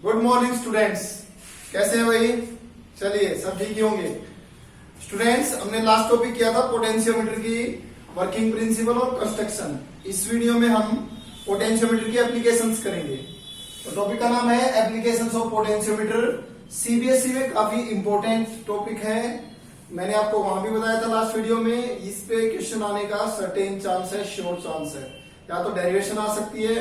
Good morning students, कैसे हैं भाई? चलिए सब ठीक ही होंगे। स्टूडेंट्स, हमने लास्ट टॉपिक किया था पोटेंशियोमीटर की वर्किंग प्रिंसिपल और कंस्ट्रक्शन। इस वीडियो में हम पोटेंशियोमीटर की एप्लीकेशंस करेंगे। तो टॉपिक का नाम है एप्लीकेशंस ऑफ पोटेंशियोमीटर। सीबीएसई में काफी इंपॉर्टेंट टॉपिक है। मैंने आपको वहां भी बताया था लास्ट वीडियो में, इस पे क्वेश्चन आने का सर्टेन चांस है, श्योर चांस है। या तो डेरिवेशन आ सकती है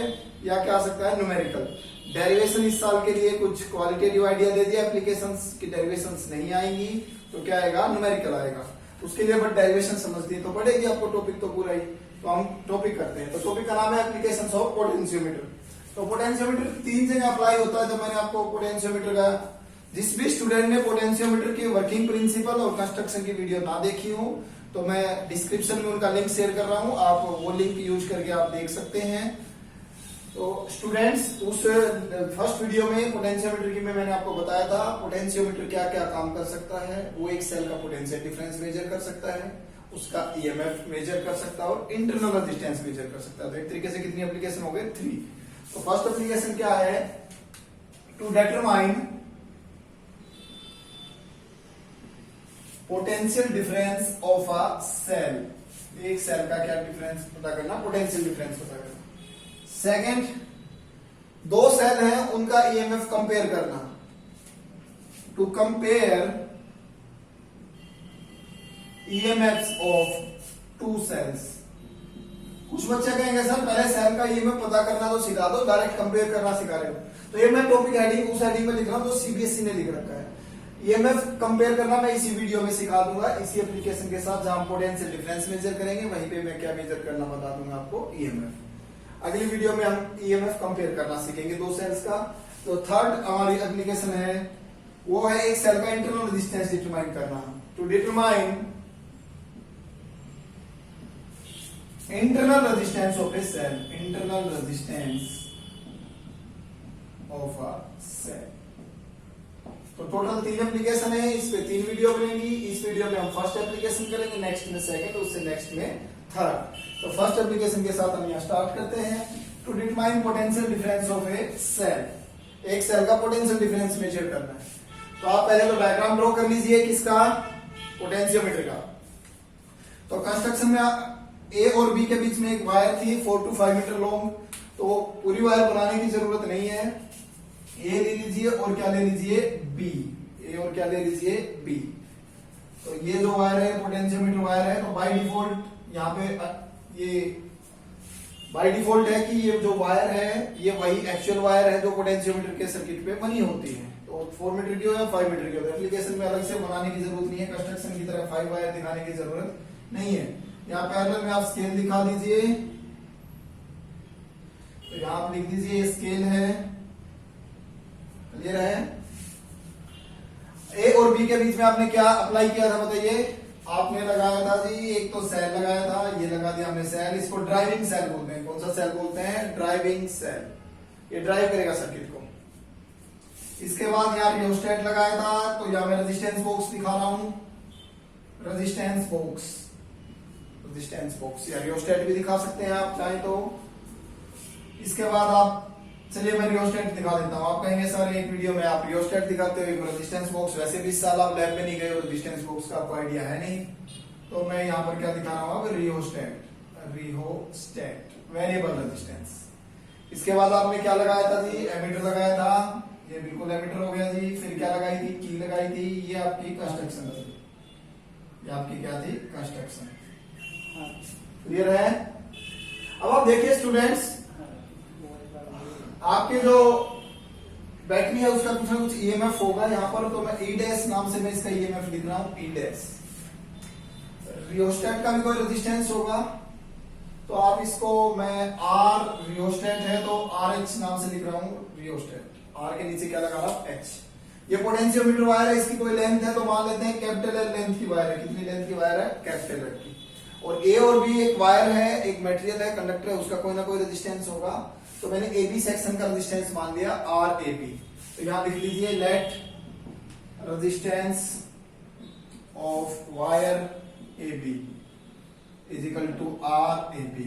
या क्या आ सकता है, न्यूमेरिकल। डेरिवेशन इस साल के लिए कुछ क्वालिटेटिव आइडिया दे दिया, एप्लीकेशंस की डेरिवेशंस नहीं आएंगी, तो क्या आएगा, न्यूमेरिकल आएगा। उसके लिए बट डेरिवेशन समझनी तो पड़ेगी आपको, टॉपिक तो पूरा ही। तो हम टॉपिक करते हैं। तो टॉपिक का नाम है एप्लीकेशंस ऑफ पोटेंशियोमीटर। तो पोटेंशियोमीटर 3 जगह अप्लाई होता है। जब मैंने आपको पोटेंशियोमीटर का, जिस भी स्टूडेंट ने पोटेंशियोमीटर की वर्किंग प्रिंसिपल और कंस्ट्रक्शन की वीडियो ना देखी हो, तो मैं डिस्क्रिप्शन में उनका लिंक शेयर कर रहा हूं, आप वो लिंक यूज करके आप देख सकते हैं। तो स्टूडेंट्स, उस फर्स्ट वीडियो में पोटेंशियोमीटर की में मैंने आपको बताया था पोटेंशियोमीटर क्या क्या काम कर सकता है। वो एक सेल का पोटेंशियल डिफरेंस मेजर कर सकता है, उसका ईएमएफ मेजर कर सकता है और इंटरनल रेजिस्टेंस मेजर कर सकता है। तो एक तरीके से कितनी एप्लीकेशन हो गए, 3। तो फर्स्ट एप्लीकेशन क्या है, to determine potential difference of a cell. एक सेल का क्या डिफरेंस पता करना, पोटेंशियल डिफरेंस पता करना। सेकंड, दो सेल हैं उनका ईएमएफ कंपेयर करना, to compare EMF of two cells. कुछ बच्चे कहेंगे सर पहले सेल का ईएमएफ पता करना तो सिखा दो, डायरेक्ट कंपेयर करना सिखा रहे हो। तो ये मैं टॉपिक हेडिंग उस हेडिंग में लिख रहा हूं जो सीबीएसई ने लिख रखा है। ईएमएफ कंपेयर करना मैं इसी वीडियो में सिखा दूंगा, इसी एप्लीकेशन के साथ, जहां पोटेंशियल डिफरेंस मेजर करेंगे वहीं पे मैं क्या मेजर करना बता दूंगा आपको, ईएमएफ। अगली वीडियो में हम ईएमएफ कंपेयर करना सीखेंगे दो सेल्स का। तो थर्ड हमारी एप्लीकेशन है, वो है एक सेल का इंटरनल रेजिस्टेंस डिटरमाइन करना, to determine internal resistance of a cell. Internal resistance of a cell. तो टोटल 3 एप्लीकेशन है, इस पे 3 वीडियो बनेगी। इस वीडियो में हम फर्स्ट एप्लीकेशन करेंगे, नेक्स्ट में सेकंड, उससे नेक्स्ट में थर्ड। तो फर्स्ट एप्लीकेशन के साथ हम यहां स्टार्ट करते हैं। To determine potential difference of a cell. एक सेल का पोटेंशियल डिफरेंस मेजर करना है। तो आप पहले तो डायग्राम ड्रॉ कर लीजिए, किसका, पोटेंशियोमीटर का। तो कंस्ट्रक्शन में ए और बी के बीच में एक वायर थी 4 to 5 मीटर लॉन्ग। तो पूरी वायर बनाने की जरूरत नहीं है। ए ले लीजिए और क्या ले लीजिए, बी। ए और क्या ले लीजिए, बी। तो ये जो वायर है पोटेंशियोमीटर वायर है। तो बाय डिफॉल्ट यहाँ पे ये बाय डिफॉल्ट है कि ये जो वायर है ये वही एक्चुअल वायर है जो पोटेंशियोमीटर के सर्किट पे बनी होती है। तो 4 मीटर की हो या 5 मीटर की हो, एप्लीकेशन में अलग से बनाने की जरूरत नहीं है। कंस्ट्रक्शन की तरह 5 वायर दिखाने की जरूरत नहीं है। यहाँ पैरेलल में आप स्केल दिखा दीजिए। तो यहाँ आप लिख दीजिए स्केल है, क्लियर है। ए और बी के बीच में आपने क्या अप्लाई किया था बताइए? आपने लगाया था जी, एक तो सेल लगाया था, ये लगा दिया हमने सेल। इसको ड्राइविंग सेल बोलते हैं। कौन सा सेल बोलते हैं? Driving cell. ये ड्राइव करेगा सर्किट को। इसके बाद यहाँ रियोस्टेट लगाया था। तो यहाँ मैं रेजिस्टेंस बॉक्स दिखा रहा हूं, रेजिस्टेंस बॉक्स, रेजिस्टेंस बॉक्स या रियोस्टेट भी दिखा सकते हैं आप चाहे तो। इसके बाद आप, चलिए मैं रियोस्टेट दिखा देता हूं। आप कहेंगे सर एक वीडियो में आप रियोस्टेट दिखाते हो, रेजिस्टेंस बॉक्स, वैसे भी इस साल आप लैब में नहीं गए और रेजिस्टेंस बॉक्स का आपको आइडिया है नहीं। तो मैं यहाँ पर क्या दिखा रहा हूँ, रियोस्टेट। Rheostat variable resistance. इसके बाद आपने क्या लगाया था जी, एमीटर लगाया था। ये बिल्कुल एमीटर हो गया जी। फिर क्या लगाई थी, की लगाई थी। ये आपकी कंस्ट्रक्शन थी, ये आपकी क्या थी, कंस्ट्रक्शन। क्लियर है? अब आप देखिए स्टूडेंट्स, आपके जो बैटरी है उसका कुछ ना कुछ ईएमएफ होगा यहाँ पर। तो मैं ई डैश नाम से मैं इसका ईएमएफ लिख रहा हूं, ई डैश। रियोस्टेट का भी कोई रेजिस्टेंस होगा, तो आप इसको, मैं आर, रियोस्टेट है तो आर एच नाम से लिख रहा हूं, रियोस्टेट। आर के नीचे क्या लगा रहा हूं, एच। ये पोटेंशियोमीटर वायर है, इसकी कोई लेंथ है तो मान लेते हैं कैपिटल एल लेंथ की वायर है। कितनी लेंथ की वायर है, कैपिटल एल की। और ए और बी एक वायर है, एक मेटेरियल है, कंडक्टर है, उसका कोई ना कोई रेजिस्टेंस होगा। तो मैंने ए बी सेक्शन का रेजिस्टेंस मान लिया आर ए बी। तो यहां लिख लीजिए let resistance of wire A B is equal to R A B.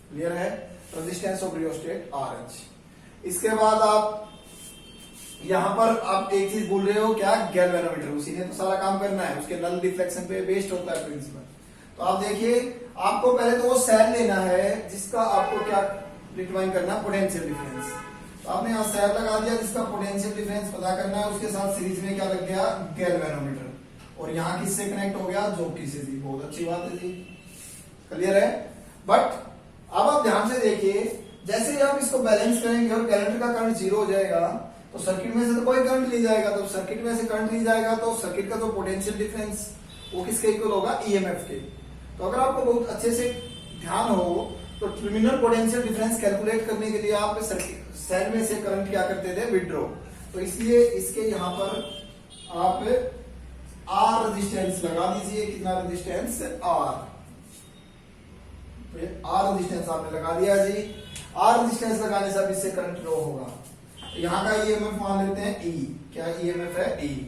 Clear है? Resistance of rheostat R H. इसके बाद आप यहाँ पर आप एक चीज बोल रहे हो क्या, गैल्वेनोमीटर, उसी ने तो सारा काम करना है, उसके नल डिफ्लेक्शन पे बेस्ड होता है प्रिंसिपल। तो आप देखिए, आपको पहले तो वो सेल लेना है जिसका आपको क्या डिटरमाइन करना है, पोटेंशियल डिफरेंस। तो आपने यहाँ सेल लगा दिया जिसका पोटेंशियल डिफरेंस पता करना है, उसके साथ सीरीज में क्या लग गया, गैल्वेनोमीटर, और यहाँ किससे कनेक्ट हो गया, जॉकी से जी। बहुत अच्छी बात है जी, क्लियर है। बट अब आप ध्यान से देखिए, जैसे ही आप इसको बैलेंस करेंगे और कैलेंडर का करंट 0 हो जाएगा तो सर्किट में से तो कोई करंट नहीं जाएगा। तो सर्किट में से करंट नहीं जाएगा तो सर्किट का जो पोटेंशियल डिफरेंस वो किसके इक्वल होगा, ईएमएफ के। तो अगर आपको बहुत अच्छे से ध्यान हो तो टर्मिनल पोटेंशियल डिफरेंस कैलकुलेट करने के लिए आप सेल में से करंट क्या करते थे, विड्रॉ। तो इसलिए इसके यहाँ पर आप आर रेजिस्टेंस लगा दीजिए। कितना रेजिस्टेंस, आर। तो आर रेजिस्टेंस आपने लगा दिया जी। आर रेजिस्टेंस लगाने से अब इससे करंट फ्लो होगा। यहाँ का ईएमएफ मान लेते हैं ई। क्या ईएमएफ है, ई।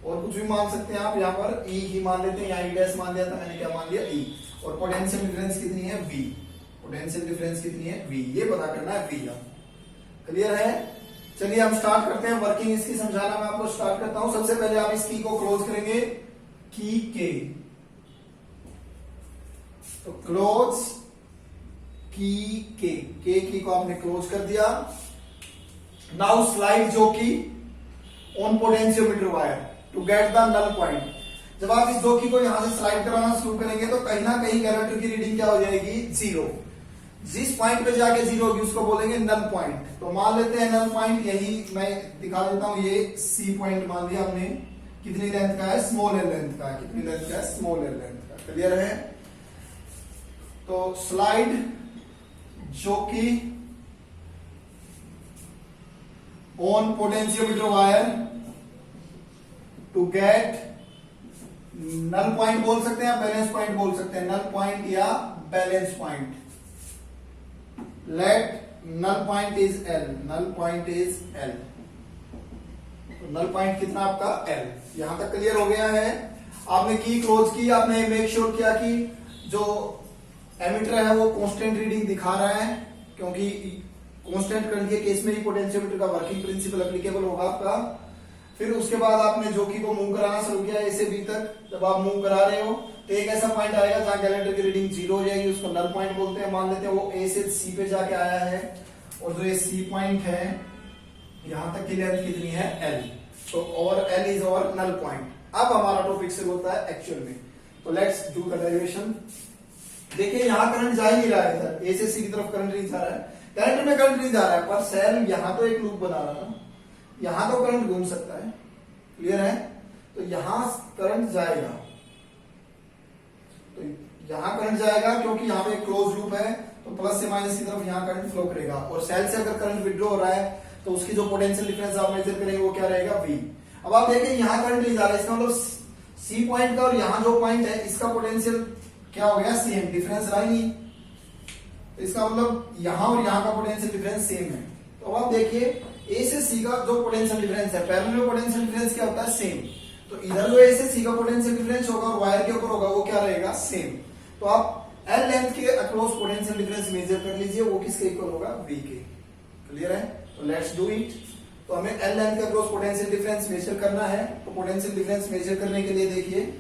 और कुछ भी मान सकते हैं आप, यहाँ पर ई ही मान लेते हैं, यहाँ ई डैश मान दिया था मैंने, क्या मान लिया, ई। और पोटेंशियल डिफरेंस कितनी है, वी। पोटेंशियल डिफरेंस कितनी है, वी। ये पता करना है, वी। क्लियर है। चलिए हम स्टार्ट करते हैं वर्किंग इसकी समझाना। मैं आपको स्टार्ट करता हूं। सबसे पहले आप इस की को क्लोज करेंगे, की के। तो क्लोज की के को आपने क्लोज कर दिया। Now slide jockey on potentiometer wire to get the null point. जब आप इस जोकी को यहां से स्लाइड कराना शुरू करेंगे तो कहीं ना कहीं कैरेक्टर की रीडिंग क्या हो जाएगी, 0। जिस पॉइंट पे जाके 0 होगी उसको बोलेंगे नल पॉइंट। तो मान लेते हैं नल पॉइंट, यही मैं दिखा देता हूं, ये सी पॉइंट मान लिया हमने। कितनी लेंथ का है, स्मॉल एल लेंथ का। कितनी लेंथ का है, स्मॉल एल लेंथ का। क्लियर है। तो slide jockey on potentiometer wire to get null point बोल सकते हैं, बैलेंस पॉइंट बोल सकते हैं, नल पॉइंट या balance point. Let null point is L. Null point is L. तो नल पॉइंट कितना आपका, एल। यहां तक क्लियर हो गया है। आपने की क्लोज की, आपने मेक श्योर किया कि जो एमीटर है वो कांस्टेंट रीडिंग दिखा रहा है, क्योंकि कांस्टेंट करंट के केस में ही पोटेंशियोमीटर का वर्किंग प्रिंसिपल एप्लीकेबल होगा आपका। फिर उसके बाद आपने जोकी को मूव कराना शुरू किया ए से बी तक। जब आप मूव करा रहे हो तो एक ऐसा पॉइंट आएगा जहां कैलेंडर की रीडिंग 0 हो जाएगी, उसको नल पॉइंट बोलते हैं। मान लेते हैं वो ए से सी पे जाके आया है, और जो ये सी पॉइंट है यहां तक की लेंथ कितनी है, एल। तो और एल इज और नल पॉइंट। अब हमारा टॉपिक से होता है एक्चुअल में। तो लेट्स डू द डेरिवेशन। देखिए यहां करंट जा ही नहीं रहा है, इधर ए से सी की तरफ करंट नहीं जा रहा है, कैलेंडर में करंट नहीं जा रहा है, पर सेल यहां तो एक लूप बना रहा था, यहां तो करंट घूम सकता है। क्लियर है। तो यहां करंट जाएगा, तो यहां करंट जाएगा क्योंकि यहां पे क्लोज लूप है, तो प्लस से माइनस की तरफ यहां करंट फ्लो करेगा। और सेल से अगर करंट विड्रॉ हो रहा है तो उसकी जो पोटेंशियल डिफरेंस आप मेजर करेंगे वो क्या रहेगा, वी। अब आप देखिए यहां करंट नहीं जा रहा है, इसका मतलब सी पॉइंट का और यहां जो पॉइंट है इसका पोटेंशियल क्या हो गया, सेम। डिफरेंस रहा ही नहीं। तो इसका मतलब यहां और यहां का पोटेंशियल डिफरेंस सेम है। तो अब आप देखिए ए से सी का जो पोटेंशियल डिफरेंस है, पैरेलल में पोटेंशियल डिफरेंस क्या होता है, सेम। तो इधर जो ए से सी का पोटेंशियल डिफरेंस होगा और वायर के ऊपर होगा वो क्या रहेगा, सेम। तो आप एल लेंथ के अक्रॉस पोटेंशियल डिफरेंस मेजर कर लीजिए, वो किसके इक्वल होगा, वी के। क्लियर है। तो लेट्स डू इट। तो हमें एल लेंथ के अक्रॉस पोटेंशियल डिफरेंस मेजर करना है। तो पोटेंशियल डिफरेंस मेजर करने के लिए देखिए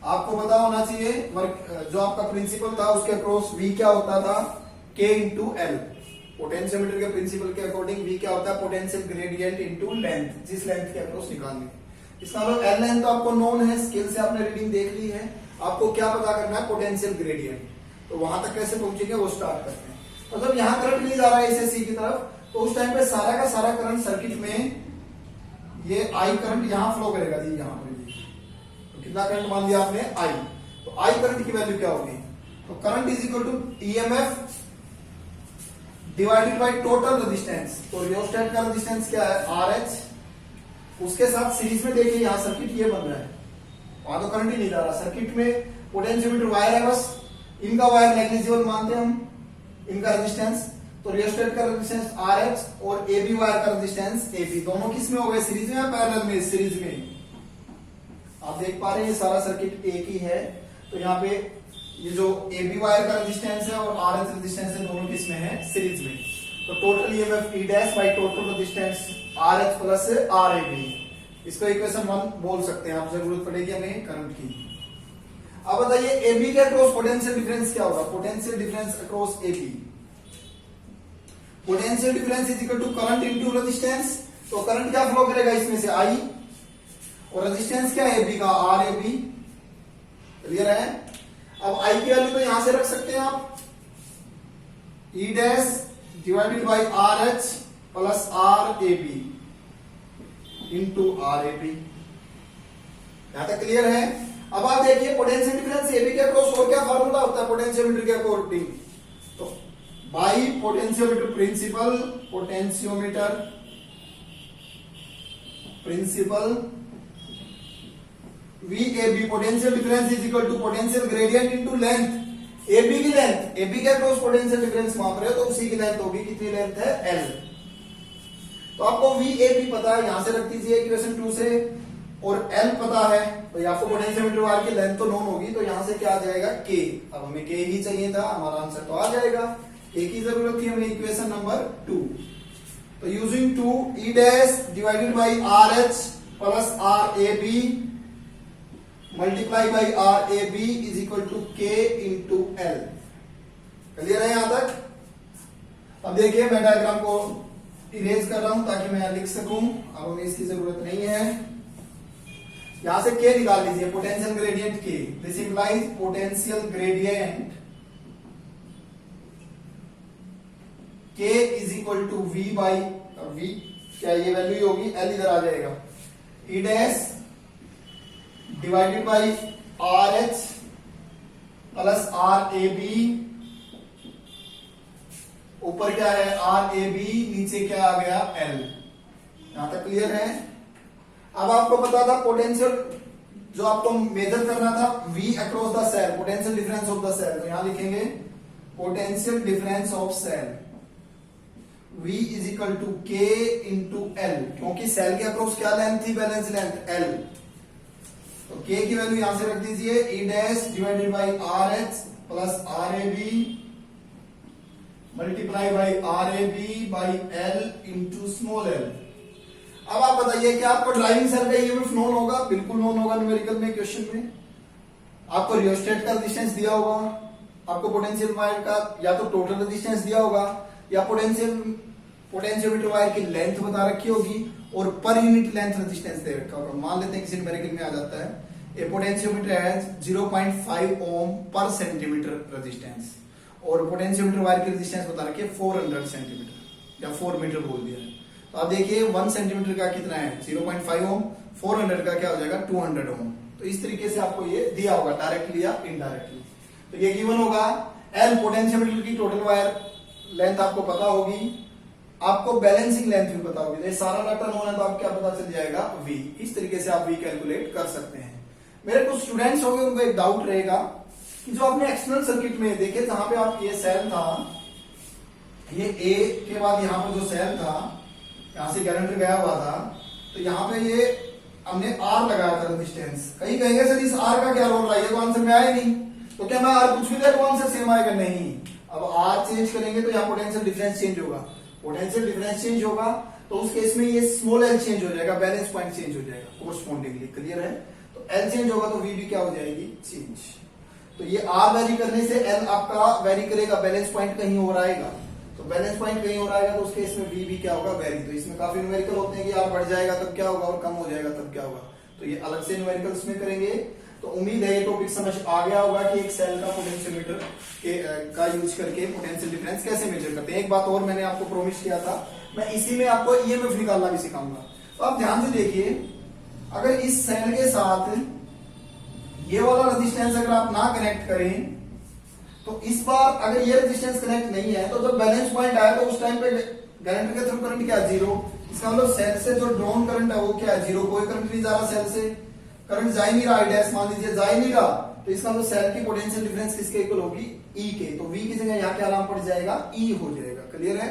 आपको पता होना चाहिए जो आपका प्रिंसिपल था उसके अक्रॉस वी क्या होता था, के इंटू एल। पोटेंशियोमीटर के प्रिंसिपल के अकॉर्डिंग वी क्या होता है, पोटेंशियल ग्रेडियंट इनटू लेंथ, जिस लेंथ के अक्रॉस निकालनी। इसका मतलब एल लेंथ तो आपको नोन है, स्केल से आपने रीडिंग देख ली है। आपको क्या पता करना है, पोटेंशियल ग्रेडियंट। तो वहां तक कैसे पहुंचेंगे वो स्टार्ट करते हैं। मतलब यहां करंट नहीं जा रहा है ए से सी की तरफ, तो उस टाइम पे सारा का सारा करंट सर्किट में ये आई करंट यहां फ्लो करेगा जी, यहां पर। तो कितना करंट मान लिया आपने, आई। तो आई करंट की वैल्यू क्या होगी, तो current is equal to EMF divided by total resistance. तो रियोस्टेट का रेजिस्टेंस क्या है, आरएच। उसके साथ सीरीज में देखिए यहां सर्किट ये बन रहा है, वहां तो करंट ही नहीं जा रहा। सर्किट में पोटेंशियोमीटर वायर है, बस इनका वायर नेग्लिजिबल मानते हैं हम, इनका रेजिस्टेंस। तो रियोस्टेट का रेजिस्टेंस आरएच और एबी वायर का रेजिस्टेंस एबी। दोनों किस में हो गए, सीरीज में या पैरेलल में, सीरीज में। आप देख पा रहे हैं ये सारा सर्किट एक ही है। तो यहाँ पे ये जो एबी वायर का रेजिस्टेंस है और आरएच रेजिस्टेंस है, दोनों किस में है, सीरीज में। तो total EMF E dash by total resistance R H plus R A B, इसको इक्वेशन 1 बोल सकते हैं आप, जरूरत पड़ेगी हमें करंट की। अब बताइए एबी के अक्रॉस पोटेंशियल डिफरेंस क्या होगा, potential difference across AB, potential difference is equal to current into resistance, तो करंट क्या फ्लो करेगा इसमें से आई, और रेजिस्टेंस क्या है एबी का आर ए बी, क्लियर है। अब आई की वैल्यू तो यहां से रख सकते हैं आप, E dash divided by R H plus R A B into R A B, यहां तक क्लियर है। अब आप देखिए पोटेंशियल डिफरेंस एबी के अक्रॉस और क्या फार्मूला होता है पोटेंशियोमीटर के अकॉर्डिंग, तो by potentiometer principle, potentiometer principle VAB potential difference is equal to potential gradient into length, AB की लेंथ, AB के अक्रॉस पोटेंशियल डिफरेंस माप रहे हो तो उसी की लेंथ होगी, कितनी लेंथ है L, तो आपको VAB पता है, यहां से रख दीजिए इक्वेशन 2 से, और L पता है तो आपको पोटेंशियोमीटर वायर की लेंथ तो नोन होगी, तो यहां से क्या आ जाएगा K, अब हमें K ही चाहिए था, हमारा आंसर तो आ जाएगा, K की जरूरत थी हमें इक्वेशन नंबर 2, तो using 2 E dash divided by RH plus RAB multiply by RAB is equal to K into L, clear है यहां तक। अब देखिए मैं डायग्राम को इरेज कर रहा हूं ताकि मैं लिख सकूं, अब हमें इसकी जरूरत नहीं है, यहां से K निकाल लीजिए, potential gradient K, this implies potential gradient K is equal to V by V, क्या ये वैल्यू होगी, L इधर आ जाएगा, E dash divided by R H plus R A B, ऊपर क्या है आर ए बी, नीचे क्या आ गया एल, यहां तक क्लियर है। अब आपको पता था पोटेंशियल जो आपको मेजर करना था V across the cell, potential difference of the cell, तो यहां लिखेंगे potential difference of cell V is equal to K into L, क्योंकि सेल के अक्रॉस क्या लेंथ थी, बैलेंस लेंथ L, तो K की वैल्यू यहां से रख दीजिए, E dash divided by R H plus R A B multiply by R A B by L into small l। अब आप बताइए क्या आपको ड्राइविंग सेल का ईएमएफ नोन होगा, बिल्कुल नोन होगा, न्यूमेरिकल में क्वेश्चन में आपको रियोस्टेट का रेजिस्टेंस दिया होगा, आपको पोटेंशियल वायर का या तो टोटल रेजिस्टेंस दिया होगा, या पोटेंशियोमीटर वायर की लेंथ बता रखी होगी, और पर यूनिट लेंथ रेजिस्टेंस दे रखा होगा। मान लेते हैं किसी न्यूमेरिकल में आ जाता है ए पोटेंशियोमीटर हैज 0.5 ओम पर सेंटीमीटर रेजिस्टेंस, और पोटेंशियोमीटर वायर की रेजिस्टेंस बता रखी है 400 सेंटीमीटर या 4 मीटर बोल दिया है, तो आप देखिए 1 सेंटीमीटर का कितना है 0.5 ओम, 400 का क्या हो जाएगा 200 ओम, तो इस तरीके से आपको ये दिया होगा डायरेक्टली या इनडायरेक्टली, तो ये गिवन होगा। L पोटेंशियोमीटर की टोटल वायर लेंथ आपको पता होगी, आपको बैलेंसिंग लेंथ भी पता होगी, तो सारा डाटा होना तो आपको क्या पता चल जाएगा V, इस तरीके से आप V कैलकुलेट कर सकते हैं। मेरे कुछ स्टूडेंट्स होंगे उनको एक डाउट रहेगा कि जो आपने एक्सटर्नल सर्किट में देखे जहां पे आप ये सेल था, ये A के बाद यहां पर जो सेल था, यहां से कैलेंडर गया हुआ था, तो यहां पे ये हमने R लगाया था रेजिस्टेंस, कहीं कहेंगे सर इस R का क्या रोल रहा है, ये तो आंसर में आया नहीं, तो क्या मैं R कुछ भी दे तो आंसर सेम आएगा, नहीं, अब R चेंज करेंगे तो यहाँ पोटेंशियल डिफरेंस चेंज होगा, पोटेंशियल डिफरेंस चेंज होगा तो उस केस में ये स्मॉल l चेंज हो जाएगा, बैलेंस पॉइंट चेंज हो जाएगा कोरस्पॉन्डिंगली, क्लियर है। तो l चेंज होगा तो v भी क्या हो जाएगी चेंज, तो ये r वेरी करने से l आपका वेरी करेगा, बैलेंस पॉइंट कहीं और आएगा, तो बैलेंस पॉइंट कहीं और आएगा तो उस केस में v भी क्या होगा वेरी, तो इसमें काफी न्यूमेरिकल होते हैं कि r बढ़ जाएगा तब क्या होगा और कम हो जाएगा तब क्या होगा, तो ये अलग से न्यूमेरिकल्स में करेंगे। तो उम्मीद है ये टॉपिक समझ आ गया होगा कि एक सेल का पोटेंशियोमीटर का यूज करके पोटेंशियल डिफरेंस कैसे मेजर करते हैं। एक बात और मैंने आपको प्रॉमिस किया था, मैं इसी में आपको ईएमएफ निकालना भी सिखाऊंगा, तो आप ध्यान से देखिए, अगर इस सेल के साथ ये वाला रेजिस्टेंस अगर आप ना कनेक्ट करें, तो इस बार अगर ये रेजिस्टेंस कनेक्ट नहीं है तो जब बैलेंस पॉइंट आया तो उस टाइम पे कैलेंडर के थ्रू करंट क्या है 0, इसका मतलब सेल से जो ड्रॉन करंट है वो क्या है 0, कोई करंट नहीं जा रहा सेल से, करंट जा ही नहीं रहा, डैश मान लीजिए जा ही नहीं रहा, तो इसका मतलब सेल की पोटेंशियल डिफरेंस किसके इक्वल होगी E के, तो V की जगह यहाँ क्या नाम पड़ जाएगा E हो जाएगा, क्लियर है।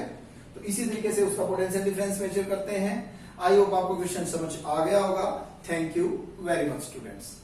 तो इसी तरीके से उसका पोटेंशियल डिफरेंस मेजर करते हैं। आई होप आपको क्वेश्चन समझ आ गया होगा। Thank you very much students.